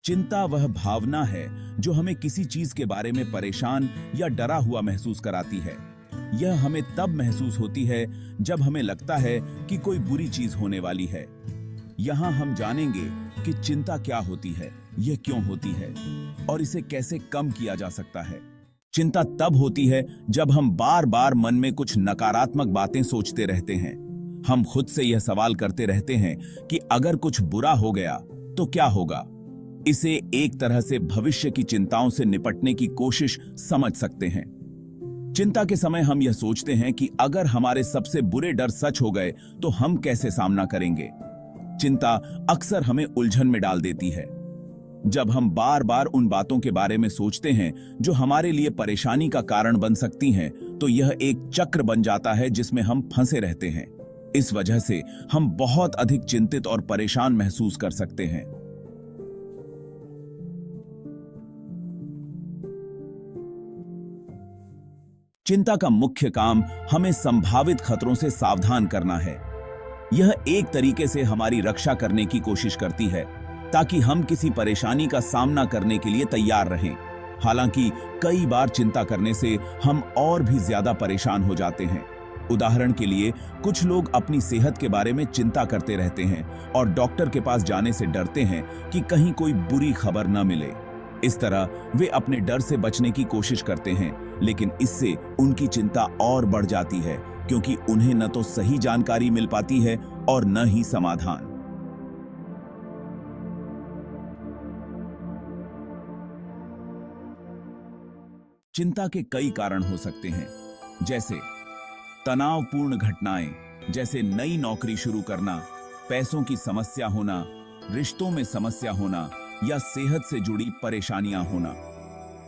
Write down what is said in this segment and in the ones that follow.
चिंता वह भावना है जो हमें किसी चीज के बारे में परेशान या डरा हुआ महसूस कराती है। यह हमें तब महसूस होती है जब हमें लगता है कि कोई बुरी चीज होने वाली है। यहाँ हम जानेंगे कि चिंता क्या होती है, यह क्यों होती है और इसे कैसे कम किया जा सकता है। चिंता तब होती है जब हम बार बार मन में कुछ नकारात्मक बातें सोचते रहते हैं। हम खुद से यह सवाल करते रहते हैं कि अगर कुछ बुरा हो गया तो क्या होगा। इसे एक तरह से भविष्य की चिंताओं से निपटने की कोशिश समझ सकते हैं। चिंता के समय हम यह सोचते हैं कि अगर हमारे सबसे बुरे डर सच हो गए तो हम कैसे सामना करेंगे। चिंता अक्सर हमें उलझन में डाल देती है। जब हम बार बार उन बातों के बारे में सोचते हैं जो हमारे लिए परेशानी का कारण बन सकती हैं, तो यह एक चक्र बन जाता है जिसमें हम फंसे रहते हैं। इस वजह से हम बहुत अधिक चिंतित और परेशान महसूस कर सकते हैं। चिंता का मुख्य काम हमें संभावित खतरों से सावधान करना है। यह एक तरीके से हमारी रक्षा करने की कोशिश करती है ताकि हम किसी परेशानी का सामना करने के लिए तैयार रहें। हालांकि कई बार चिंता करने से हम और भी ज्यादा परेशान हो जाते हैं। उदाहरण के लिए, कुछ लोग अपनी सेहत के बारे में चिंता करते रहते हैं और डॉक्टर के पास जाने से डरते हैं कि कहीं कोई बुरी खबर न मिले। इस तरह वे अपने डर से बचने की कोशिश करते हैं, लेकिन इससे उनकी चिंता और बढ़ जाती है क्योंकि उन्हें न तो सही जानकारी मिल पाती है और न ही समाधान। चिंता के कई कारण हो सकते हैं, जैसे तनावपूर्ण घटनाएं, जैसे नई नौकरी शुरू करना, पैसों की समस्या होना, रिश्तों में समस्या होना या सेहत से जुड़ी परेशानियां होना।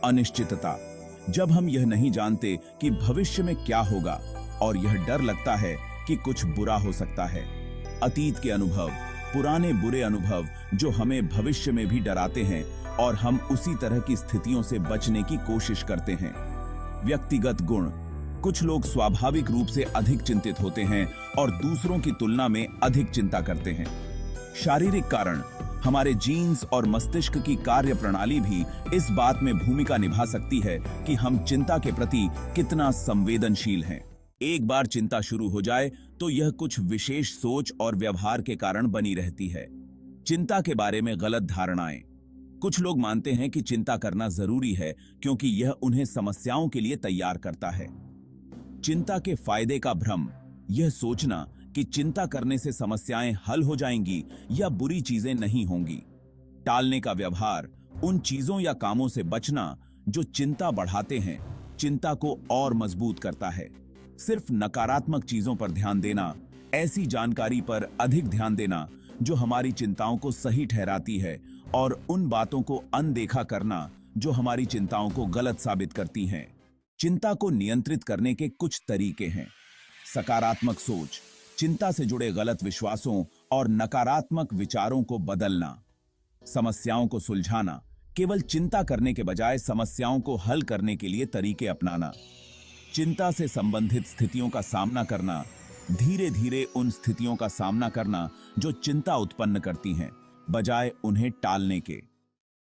अनिश्चितता, जब हम यह नहीं जानते कि भविष्य में क्या होगा और यह डर लगता है कि कुछ बुरा हो सकता है। अतीत के अनुभव, पुराने बुरे अनुभव जो हमें भविष्य में भी डराते हैं और हम उसी तरह की स्थितियों से बचने की कोशिश करते हैं। व्यक्तिगत गुण, कुछ लोग स्वाभाविक रूप से अधिक चिंतित होते हैं और दूसरों की तुलना में अधिक चिंता करते हैं। शारीरिक कारण, हमारे जीन्स और मस्तिष्क की कार्य प्रणाली भी इस बात में भूमिका निभा सकती है कि हम चिंता के प्रति कितना संवेदनशील हैं। एक बार चिंता शुरू हो जाए तो यह कुछ विशेष सोच और व्यवहार के कारण बनी रहती है। चिंता के बारे में गलत धारणाएं, कुछ लोग मानते हैं कि चिंता करना जरूरी है क्योंकि यह उन्हें समस्याओं के लिए तैयार करता है। चिंता के फायदे का भ्रम, यह सोचना कि चिंता करने से समस्याएं हल हो जाएंगी या बुरी चीजें नहीं होंगी। टालने का व्यवहार, उन चीजों या कामों से बचना जो चिंता बढ़ाते हैं, चिंता को और मजबूत करता है। सिर्फ नकारात्मक चीजों पर ध्यान देना, ऐसी जानकारी पर अधिक ध्यान देना जो हमारी चिंताओं को सही ठहराती है और उन बातों को अनदेखा करना जो हमारी चिंताओं को गलत साबित करती हैं। चिंता को नियंत्रित करने के कुछ तरीके हैं। सकारात्मक सोच, चिंता से जुड़े गलत विश्वासों और नकारात्मक विचारों को बदलना। समस्याओं को सुलझाना, केवल चिंता करने के बजाय समस्याओं को हल करने के लिए तरीके अपनाना। चिंता से संबंधित स्थितियों का सामना करना, धीरे धीरे उन स्थितियों का सामना करना जो चिंता उत्पन्न करती हैं, बजाय उन्हें टालने के।